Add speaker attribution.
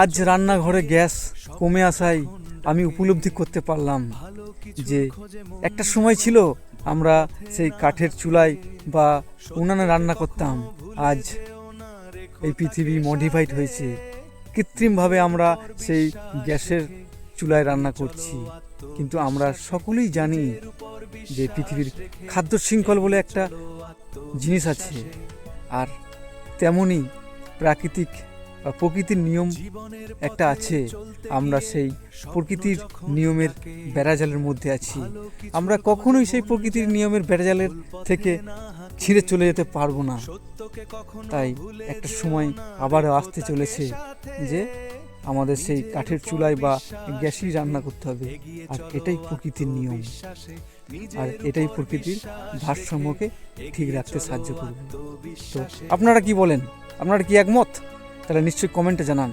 Speaker 1: আজ রান্নাঘরে গ্যাস কমে আসায় আমি উপলব্ধি করতে পারলাম যে একটা সময় ছিল আমরা সেই কাঠের চুলায় বা উনানে রান্না করতাম। আজ এই পৃথিবী মডিফাইড হয়েছে, কৃত্রিমভাবে আমরা সেই গ্যাসের চুলায় রান্না করছি। কিন্তু আমরা সকলেই জানি যে পৃথিবীর খাদ্য শৃঙ্খল বলে একটা জিনিস আছে, আর তেমনই প্রাকৃতিক বা প্রকৃতির নিয়ম একটা আছে। আমরা সেই প্রকৃতির নিয়মের বেড়াজালের মধ্যে আছি। আমরা কখনোই সেই প্রকৃতির নিয়মের বেড়াজালের থেকে ছিঁড়ে চলে যেতে পারবো না। তাই একটা সময় আবারও আসতে চলেছে যে আমাদের সেই কাঠের চুলায় বা গ্যাসেই রান্না করতে হবে। আর এটাই প্রকৃতির নিয়ম, আর এটাই প্রকৃতির ভারসাম্যকে ঠিক রাখতে সাহায্য করবে। তো আপনারা কি বলেন? আপনারা কি একমত? তাহলে নিশ্চয়ই কমেন্টে জানান।